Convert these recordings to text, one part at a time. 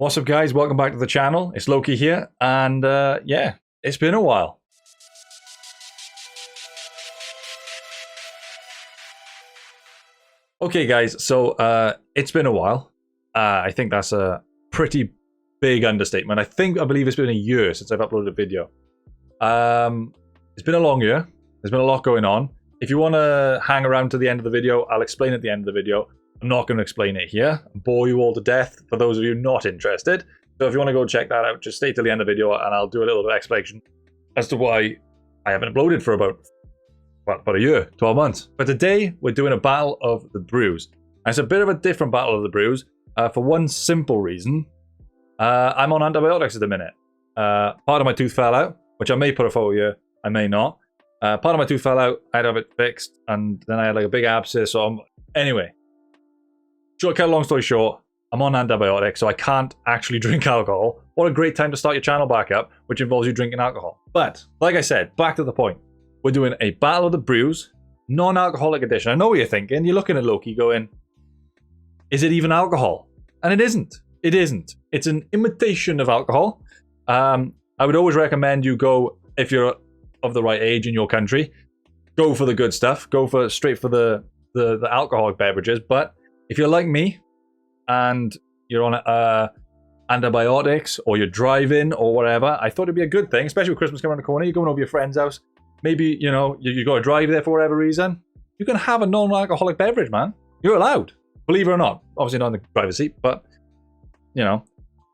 What's up, guys? Welcome back to the channel. It's Llokii here, and yeah, it's been a while. Okay, guys, so it's been a while. I think that's a pretty big understatement. I believe it's been a year since I've uploaded a video. It's been a long year. There's been a lot going on. If you want to hang around to the end of the video, I'll explain at the end of the video. I'm not going to explain it here and bore you all to death for those of you not interested. So if you want to go check that out, just stay till the end of the video and I'll do a little bit of explanation as to why I haven't uploaded for about a year, 12 months. But today we're doing a battle of the brews. And it's a bit of a different battle of the brews for one simple reason. I'm on antibiotics at the minute. Part of my tooth fell out, which I may put a photo here, I may not. Part of my tooth fell out, I had to have it fixed, and then I had like a big abscess. So anyway. Cut a long story short, I'm on antibiotics, so I can't actually drink alcohol. What a great time to start your channel back up, which involves you drinking alcohol. But, like I said, back to the point. We're doing a Battle of the Brews, non-alcoholic edition. I know what you're thinking. You're looking at Llokii going, is it even alcohol? And it isn't. It isn't. It's an imitation of alcohol. I would always recommend you go, if you're of the right age in your country, go for the good stuff. Go straight for the alcoholic beverages. But if you're like me and you're on antibiotics or you're driving or whatever, I thought it'd be a good thing, especially with Christmas coming around the corner. You're going over your friend's house. Maybe, you know, you got to drive there for whatever reason. You can have a non-alcoholic beverage, man. You're allowed, believe it or not. Obviously not in the driver's seat, but, you know.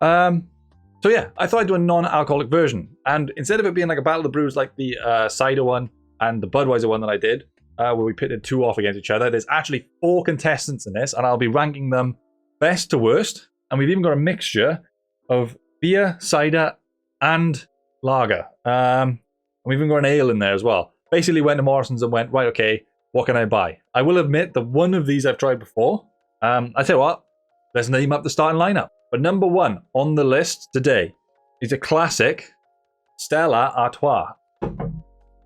So yeah, I thought I'd do a non-alcoholic version. And instead of it being like a Battle of the Brews like the cider one and the Budweiser one that I did, where we pitted two off against each other. There's actually 4 contestants in this, and I'll be ranking them best to worst. And we've even got a mixture of beer, cider, and lager. We've even got an ale in there as well. Basically went to Morrison's and went, right, okay, what can I buy? I will admit that one of these I've tried before. I tell you what, let's name up the starting lineup. But number 1 on the list today is a classic Stella Artois.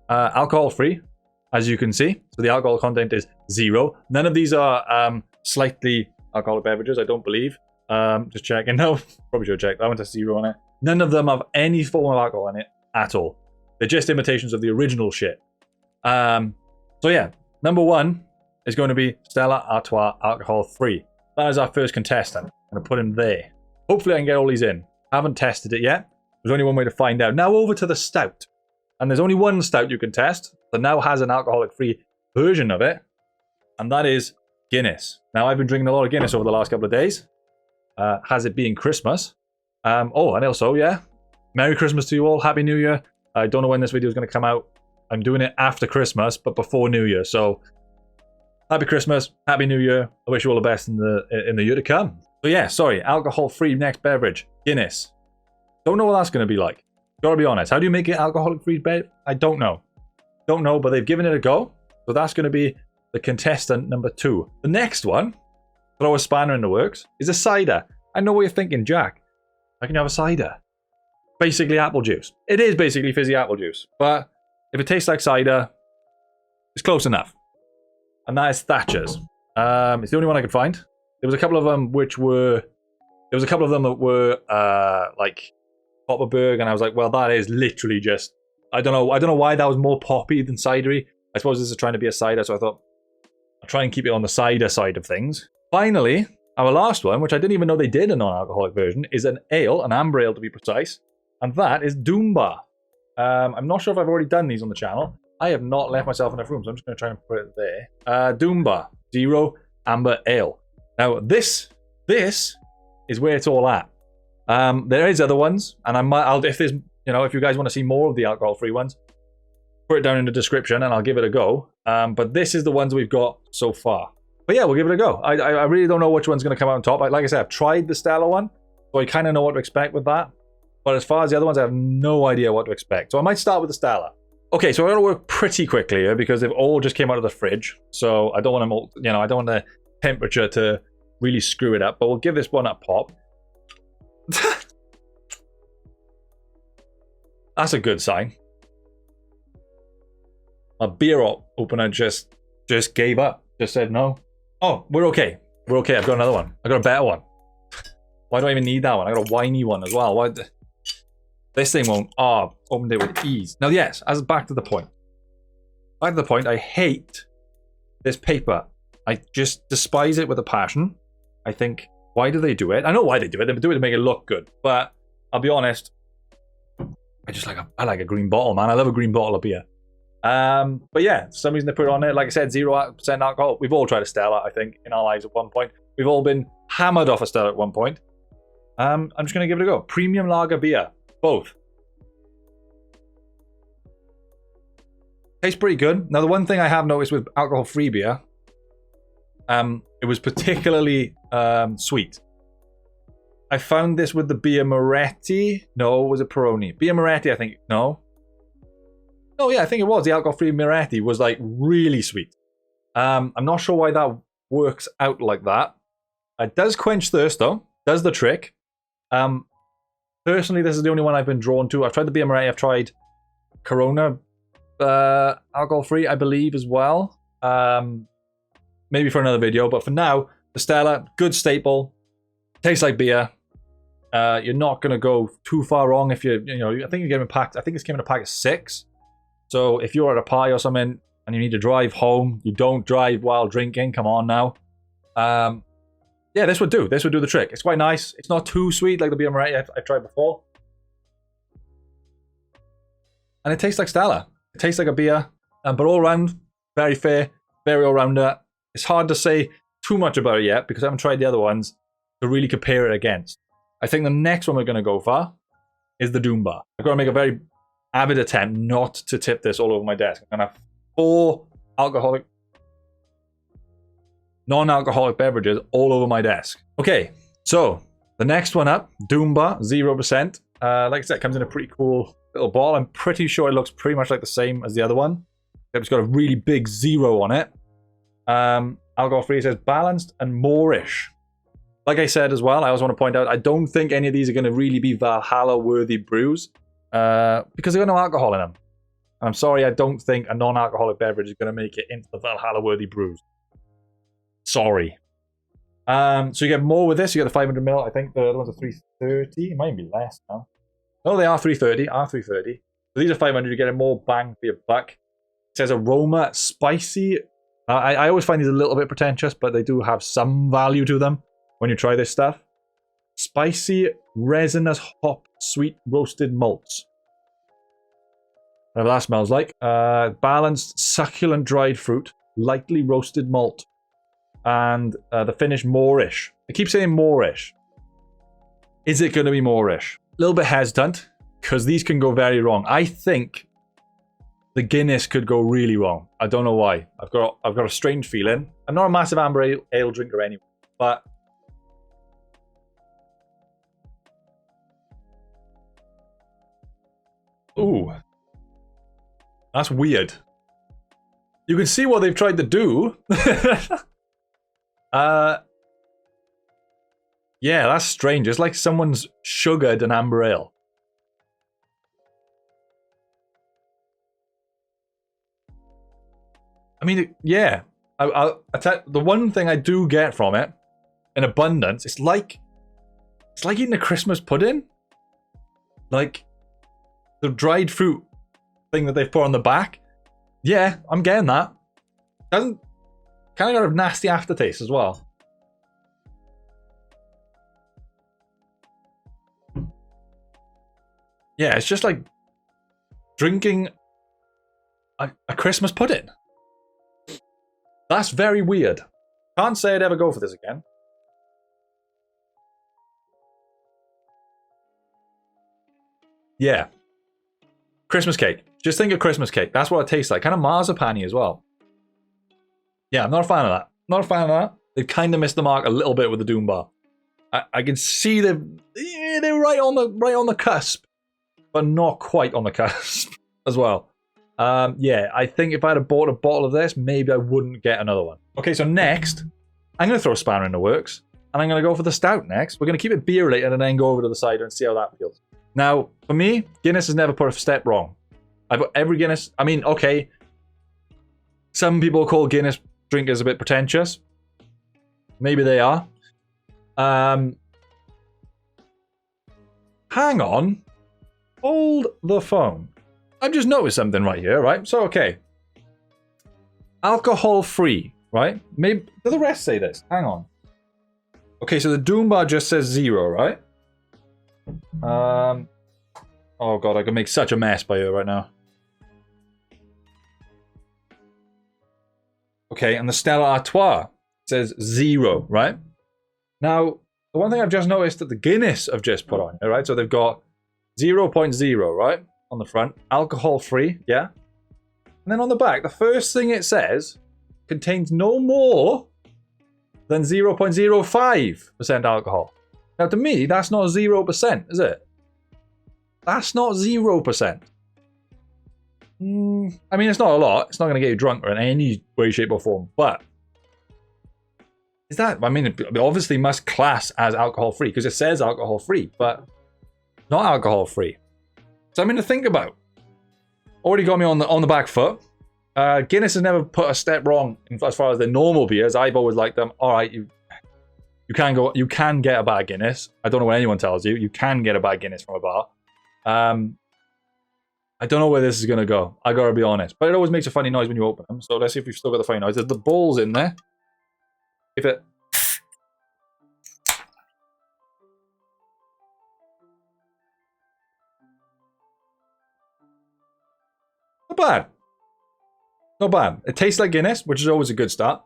Alcohol-free, as you can see. So the alcohol content is 0. None of these are slightly alcoholic beverages, I don't believe. Just checking. No, probably should have checked. I went to 0 on it. None of them have any form of alcohol in it at all. They're just imitations of the original shit. So yeah, number 1 is going to be Stella Artois alcohol-free. That is our first contestant. I'm going to put him there. Hopefully I can get all these in. Haven't tested it yet. There's only one way to find out. Now over to the stout. And there's only one stout you can test that now has an alcoholic-free version of it, and that is Guinness. Now, I've been drinking a lot of Guinness over the last couple of days. Has it being Christmas? Oh, and also, yeah, Merry Christmas to you all. Happy New Year. I don't know when this video is going to come out. I'm doing it after Christmas, but before New Year. So, Happy Christmas, Happy New Year. I wish you all the best in the year to come. So yeah, sorry, alcohol-free next beverage, Guinness. Don't know what that's going to be like. Gotta be honest. How do you make it alcoholic-free bev? I don't know. Don't know, but they've given it a go. So that's going to be the contestant number 2. The next one, throw a spanner in the works, is a cider. I know what you're thinking, Jack. How can you have a cider? Basically apple juice. It is basically fizzy apple juice. But if it tastes like cider, it's close enough. And that is Thatcher's. It's the only one I could find. There was a couple of them which were... There was a couple of them that were like Kopperberg, and I was like, well, that is literally just... I don't know why that was more poppy than cidery. I suppose this is trying to be a cider, so I thought I'll try and keep it on the cider side of things. Finally, our last one, which I didn't even know they did a non-alcoholic version, is an ale, an amber ale to be precise, and that is Doomba. I'm not sure if I've already done these on the channel. I have not left myself enough room, so I'm just going to try and put it there. Doomba 0 amber ale. Now this is where it's all at. There is other ones, and if you guys want to see more of the alcohol-free ones, put it down in the description and I'll give it a go. But this is the ones we've got so far. But yeah, we'll give it a go. I really don't know which one's going to come out on top. Like I said, I've tried the Stella one, so I kind of know what to expect with that. But as far as the other ones, I have no idea what to expect. So I might start with the Stella. Okay, so I'm going to work pretty quickly here because they've all just came out of the fridge. So I don't want to, I don't want the temperature to really screw it up. But we'll give this one a pop. That's a good sign. My beer opener just gave up. Just said no. Oh, we're okay. We're okay. I've got another one. I got a better one. Why do I even need that one? I got a whiny one as well. Why? This thing won't. Oh, opened it with ease. Now, yes, as back to the point. Back to the point, I hate this paper. I just despise it with a passion. I think, why do they do it? I know why they do it. They do it to make it look good. But I'll be honest, I like a green bottle, man. I love a green bottle of beer. But yeah, for some reason they put it on it. Like I said, 0% alcohol. We've all tried a Stella, I think, in our lives at one point. We've all been hammered off a Stella at one point. I'm just going to give it a go. Premium lager beer. Both. Tastes pretty good. Now, the one thing I have noticed with alcohol-free beer, it was particularly sweet. I found this with the Birra Moretti. No, was it Peroni? Birra Moretti, I think. No. Oh, yeah, I think it was. The alcohol-free Moretti was, like, really sweet. I'm not sure why that works out like that. It does quench thirst, though. Does the trick. Personally, this is the only one I've been drawn to. I've tried the Birra Moretti. I've tried Corona alcohol-free, I believe, as well. Maybe for another video. But for now, the Stella, good staple. Tastes like beer. You're not going to go too far wrong if you know, I think you're getting a pack. I think it's came in a pack of 6. So if you're at a party or something and you need to drive home, you don't drive while drinking. Come on now. Yeah, this would do. This would do the trick. It's quite nice. It's not too sweet like the Birra Moretti I've tried before. And it tastes like Stella. It tastes like a beer. But all around, very fair, very all-rounder. It's hard to say too much about it yet because I haven't tried the other ones to really compare it against. I think the next one we're going to go for is the Doom Bar. I've got to make a very avid attempt not to tip this all over my desk. I'm going to have 4 non-alcoholic beverages all over my desk. Okay, so the next one up, Doom Bar, 0%. Like I said, it comes in a pretty cool little bottle. I'm pretty sure it looks pretty much like the same as the other one. It's got a really big 0 on it. Alcohol-free says balanced and moreish. Like I said as well, I also want to point out, I don't think any of these are going to really be Valhalla-worthy brews because they've got no alcohol in them. I'm sorry, I don't think a non-alcoholic beverage is going to make it into the Valhalla-worthy brews. Sorry. So you get more with this. You get the 500ml. I think the other ones are 330. It might be less now. No, they are 330. So these are 500. You get a more bang for your buck. It says aroma, spicy. I always find these a little bit pretentious, but they do have some value to them when you try this stuff. Spicy, resinous, hop, sweet, roasted malts. Whatever that smells like. Balanced, succulent dried fruit, lightly roasted malt. And the finish moreish. I keep saying moreish. Is it going to be moreish? A little bit hesitant, because these can go very wrong. I think the Guinness could go really wrong. I don't know why. I've got a strange feeling. I'm not a massive amber ale drinker anyway, but ooh, that's weird. You can see what they've tried to do. Yeah, that's strange. It's like someone's sugared an amber ale. I mean, yeah. I tell the one thing I do get from it in abundance, it's like eating a Christmas pudding. Like the dried fruit thing that they've put on the back. Yeah, I'm getting that. Doesn't kind of got a nasty aftertaste as well. Yeah, it's just like drinking a Christmas pudding. That's very weird. Can't say I'd ever go for this again. Yeah. Christmas cake. Just think of Christmas cake. That's what it tastes like. Kind of marzipan-y as well. Yeah, I'm not a fan of that. Not a fan of that. They've kind of missed the mark a little bit with the Doom Bar. I can see they're right on the cusp, but not quite on the cusp as well. Yeah, I think if I had bought a bottle of this, maybe I wouldn't get another one. Okay, so next, I'm going to throw a spanner in the works, and I'm going to go for the stout next. We're going to keep it beer related and then go over to the cider and see how that feels. Now, for me, Guinness has never put a step wrong. I put every Guinness. I mean, okay, some people call Guinness drinkers a bit pretentious. Maybe they are. Hang on. Hold the phone. I've just noticed something right here, right? So, okay. Alcohol free, right? Maybe do the rest say this? Hang on. Okay, so the Doom bar just says 0, right? Oh god, I can make such a mess by here right now. Okay, and the Stella Artois says 0, right? Now, the one thing I've just noticed that the Guinness have just put on here, right? So they've got 0.0, right? On the front, alcohol free, yeah? And then on the back, the first thing it says contains no more than 0.05% alcohol. Now, to me, that's not 0%, is it? That's not 0%. I mean, it's not a lot. It's not going to get you drunk in any way, shape, or form. But is that? I mean, it obviously must class as alcohol free because it says alcohol free, but not alcohol free. So I mean to think about. Already got me on the back foot. Guinness has never put a step wrong as far as their normal beers. I've always liked them. All right, you can get a bad Guinness. I don't know what anyone tells you. You can get a bad Guinness from a bar. I don't know where this is gonna go. I gotta be honest, but it always makes a funny noise when you open them. So let's see if we've still got the funny noise. There's the balls in there. If it. Not bad. Not bad. It tastes like Guinness, which is always a good start.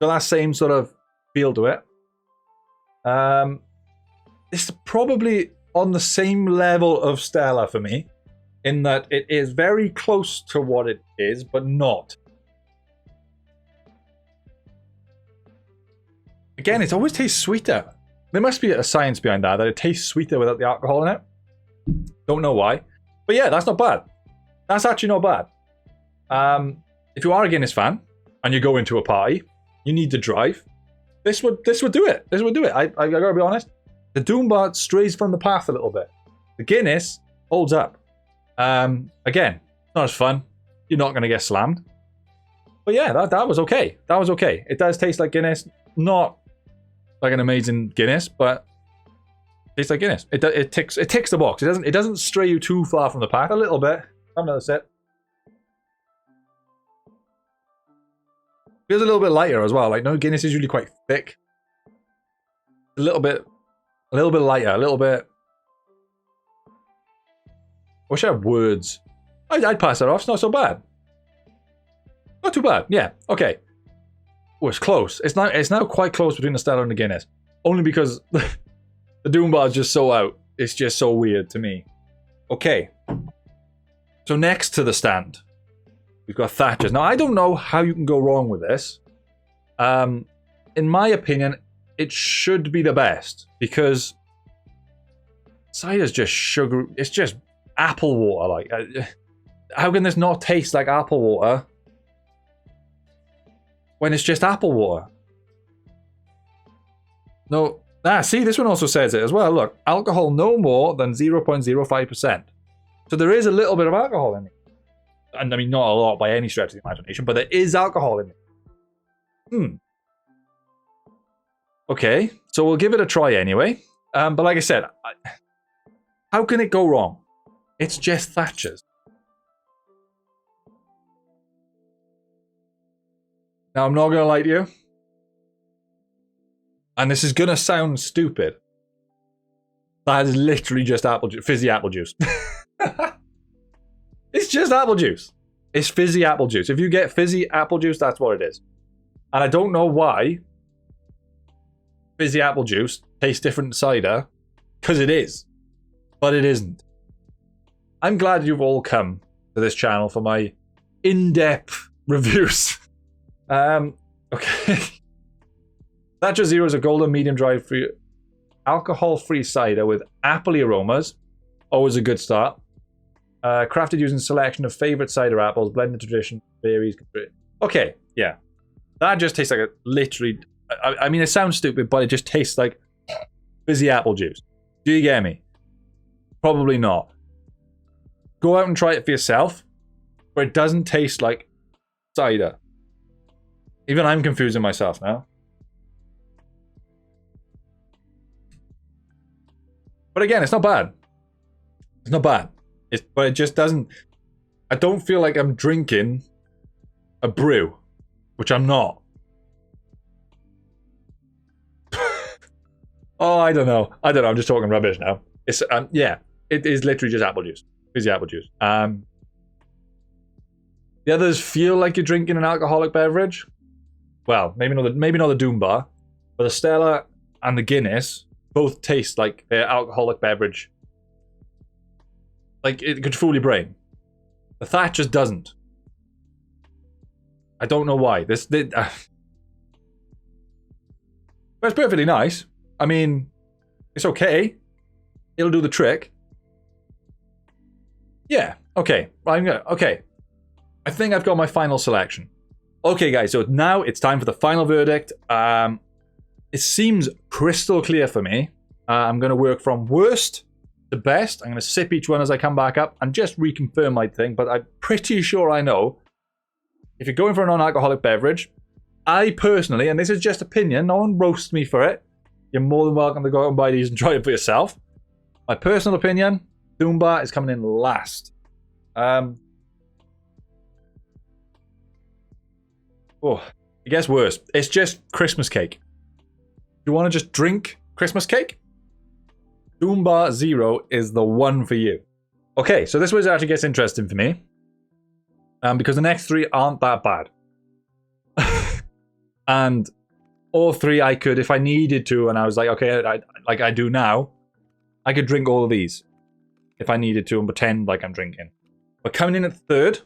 So that same sort of feel to it. It's probably on the same level of Stella for me, in that it is very close to what it is, but not. Again, it always tastes sweeter. There must be a science behind that it tastes sweeter without the alcohol in it. Don't know why. But yeah, that's not bad. That's actually not bad. If you are a Guinness fan and you go into a party, you need to drive. This would do it. This would do it. I gotta be honest. The Doom bar strays from the path a little bit. The Guinness holds up. Again, not as fun. You're not gonna get slammed. But yeah, that was okay. That was okay. It does taste like Guinness. Not like an amazing Guinness, but it tastes like Guinness. It ticks the box. It doesn't stray you too far from the path. A little bit. Have another sip. Feels a little bit lighter as well. Like, no, Guinness is usually quite thick. A little bit lighter. A little bit. I wish I had words. I'd pass that off. It's not so bad. Not too bad. Yeah. Okay. Oh, it's close. It's now quite close between the Stella and the Guinness. Only because the Doom bar is just so out. It's just so weird to me. Okay. So next to the stand, we've got Thatcher's. Now, I don't know how you can go wrong with this. In my opinion, it should be the best because cider's just sugar. It's just apple water. Like, how can this not taste like apple water when it's just apple water? No. See, this one also says it as well. Look, alcohol no more than 0.05%. So there is a little bit of alcohol in it. And I mean, not a lot by any stretch of the imagination, but there is alcohol in it. Okay, so we'll give it a try anyway. But like I said, how can it go wrong? It's just Thatcher's. Now, I'm not going to lie to you. And this is going to sound stupid. That is literally just fizzy apple juice. It's just apple juice. It's fizzy apple juice. If you get fizzy apple juice, that's what it is. And I don't know why fizzy apple juice tastes different to cider, because it is. But it isn't. I'm glad you've all come to this channel for my in-depth reviews. Okay. Thatcher Zero is a golden medium dry free alcohol-free cider with appley aromas. Always a good start. Crafted using selection of favorite cider apples, blended tradition, berries. Okay, yeah. That just tastes like a literally... I mean, it sounds stupid, but it just tastes like fizzy apple juice. Do you get me? Probably not. Go out and try it for yourself, but it doesn't taste like cider. Even I'm confusing myself now. But again, it's not bad. It's not bad. But it just doesn't... I don't feel like I'm drinking a brew, which I'm not. Oh, I don't know. I'm just talking rubbish now. It's yeah, it is literally just apple juice. Fizzy apple juice. The others feel like you're drinking an alcoholic beverage. Well, maybe not the Doom Bar, but the Stella and the Guinness both taste like they're alcoholic beverage. Like it could fool your brain. The Thatcher's doesn't. I don't know why. But it's perfectly nice. I mean, it's okay. It'll do the trick. Yeah, okay. Okay. I think I've got my final selection. Okay, guys, so now it's time for the final verdict. It seems crystal clear for me. I'm going to work from worst to best. I'm going to sip each one as I come back up and just reconfirm my thing, but I'm pretty sure I know. If you're going for a non-alcoholic beverage, I personally, and this is just opinion, no one roasts me for it, you're more than welcome to go out and buy these and try it for yourself. My personal opinion, Doom Bar is coming in last. Oh, it gets worse. It's just Christmas cake. You want to just drink Christmas cake? Doom Bar Zero is the one for you. Okay, so this was actually gets interesting for me. Because the next three aren't that bad. And all three I could, if I needed to, and I was like, okay, like I do now, I could drink all of these if I needed to and pretend like I'm drinking. But coming in at third,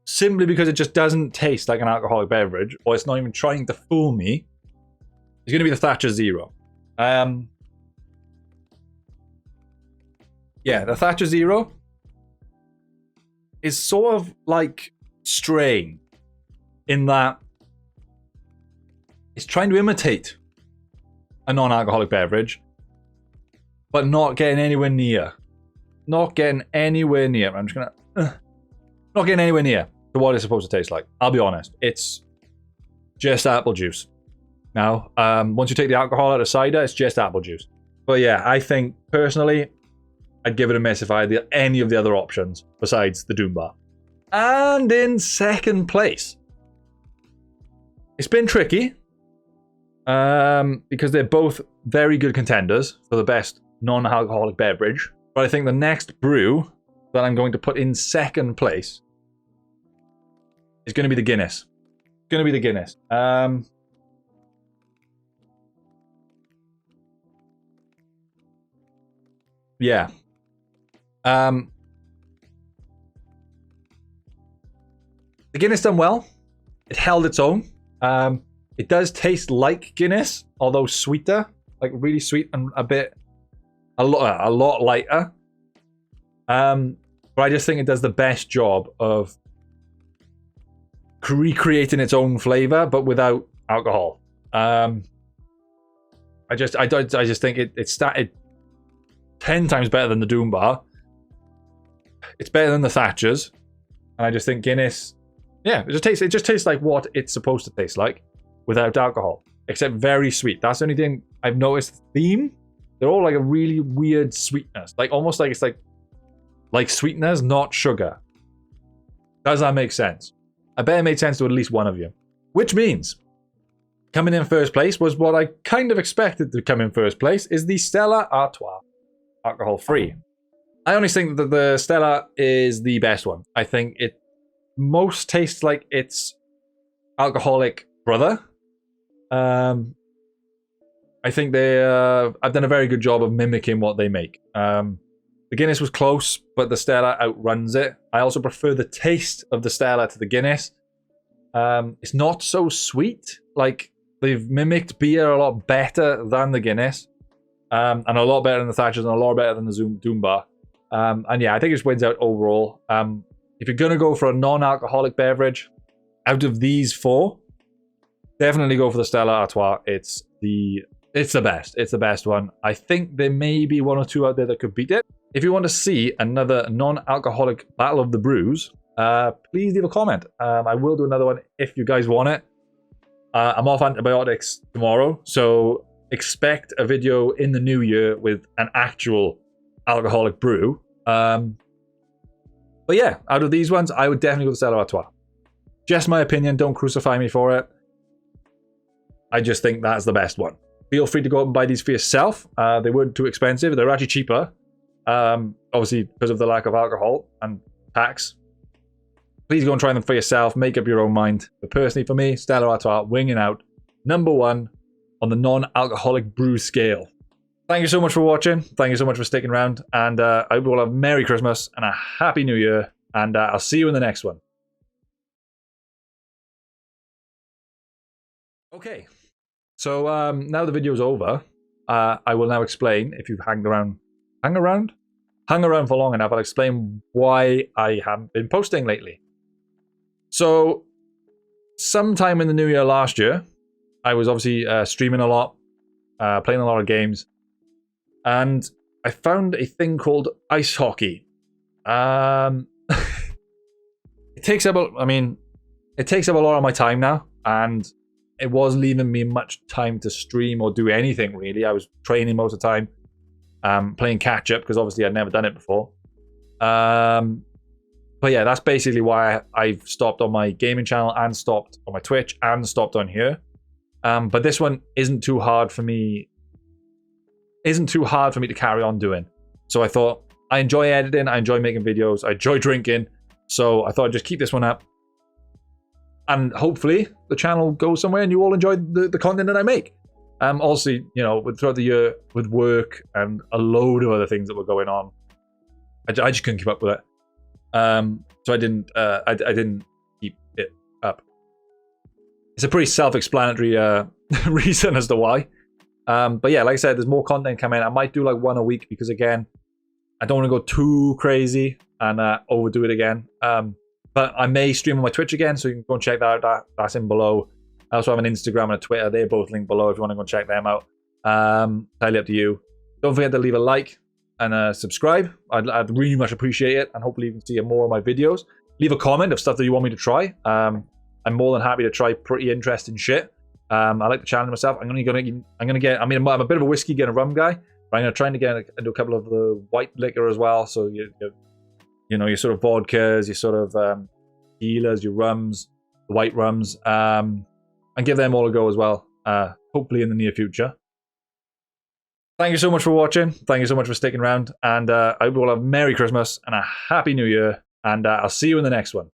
simply because it just doesn't taste like an alcoholic beverage, or it's not even trying to fool me, is going to be the Thatcher Zero. Yeah, the Thatcher Zero is sort of like Strain in that it's trying to imitate a non-alcoholic beverage, but not getting anywhere near. Not getting anywhere near. I'm just gonna... not getting anywhere near to what it's supposed to taste like. I'll be honest. It's just apple juice. Now, once you take the alcohol out of cider, it's just apple juice. But yeah, I think, personally, I'd give it a miss if I had any of the other options besides the Doom Bar. And in second place, it's been tricky. Because they're both very good contenders for the best non-alcoholic beverage. But I think the next brew that I'm going to put in second place is going to be the Guinness. It's going to be the Guinness. Yeah. The Guinness done well. It held its own. It does taste like Guinness, although sweeter, like really sweet and a lot lighter. But I just think it does the best job of recreating its own flavor, but without alcohol. I just think it started 10 times better than the Doom Bar. It's better than the Thatchers, and I just think Guinness, yeah, it just tastes like what it's supposed to taste like. Without alcohol, except very sweet. That's the only thing I've noticed. Theme, they're all like a really weird sweetness, like almost like it's like sweeteners, not sugar. Does that make sense? I bet it made sense to at least one of you. Which means coming in first place was what I kind of expected to come in first place, is the Stella Artois, alcohol free. I only think that the Stella is the best one. I think it most tastes like its alcoholic brother. I think I've done a very good job of mimicking what they make. The Guinness was close, but the Stella outruns it. I also prefer the taste of the Stella to the Guinness. It's not so sweet. Like, they've mimicked beer a lot better than the Guinness. And a lot better than the Thatchers and a lot better than the Doom Bar. And yeah, I think it just wins out overall. If you're going to go for a non-alcoholic beverage, out of these four, definitely go for the Stella Artois. It's the best. It's the best one. I think there may be one or two out there that could beat it. If you want to see another non-alcoholic Battle of the Brews, please leave a comment. I will do another one if you guys want it. I'm off antibiotics tomorrow, so expect a video in the new year with an actual alcoholic brew. But yeah, out of these ones, I would definitely go to Stella Artois. Just my opinion. Don't crucify me for it. I just think that's the best one. Feel free to go out and buy these for yourself. They weren't too expensive. They're actually cheaper. Obviously, because of the lack of alcohol and tax. Please go and try them for yourself. Make up your own mind. But personally, for me, Stella Artois, winging out, #1 on the non-alcoholic brew scale. Thank you so much for watching. Thank you so much for sticking around. And I hope you all have a Merry Christmas and a Happy New Year. And I'll see you in the next one. Okay. So now the video's over, I will now explain, if you've hung around for long enough, I'll explain why I haven't been posting lately. So, sometime in the new year last year, I was obviously streaming a lot, playing a lot of games, and I found a thing called ice hockey. It takes up a lot of my time now, and it wasn't leaving me much time to stream or do anything really. I was training most of the time, playing catch up because obviously I'd never done it before. But yeah, that's basically why I've stopped on my gaming channel and stopped on my Twitch and stopped on here. But this one isn't too hard for me. To carry on doing. So I thought I enjoy editing, I enjoy making videos, I enjoy drinking. So I thought I'd just keep this one up. And hopefully the channel goes somewhere and you all enjoy the content that I make. Also, you know, throughout the year with work and a load of other things that were going on, I just couldn't keep up with it. So I didn't keep it up. It's a pretty self-explanatory reason as to why. But yeah, like I said, there's more content coming. I might do like one a week because again, I don't want to go too crazy and overdo it again. But I may stream on my Twitch again, so you can go and check that out. That's in below. I also have an Instagram and a Twitter. They're both linked below if you want to go and check them out. Entirely up to you. Don't forget to leave a like and subscribe. I'd really much appreciate it, and hopefully you can see more of my videos. Leave a comment of stuff that you want me to try. I'm more than happy to try pretty interesting shit. I like to challenge myself. I'm gonna get. I mean, I'm a bit of a whiskey and a rum guy, but I'm gonna try to get into a couple of the white liquor as well. So you know, your sort of vodkas, your sort of tequilas, your rums, the white rums, and give them all a go as well, hopefully in the near future. Thank you so much for watching. Thank you so much for sticking around, and I hope you all have a Merry Christmas and a Happy New Year, and I'll see you in the next one.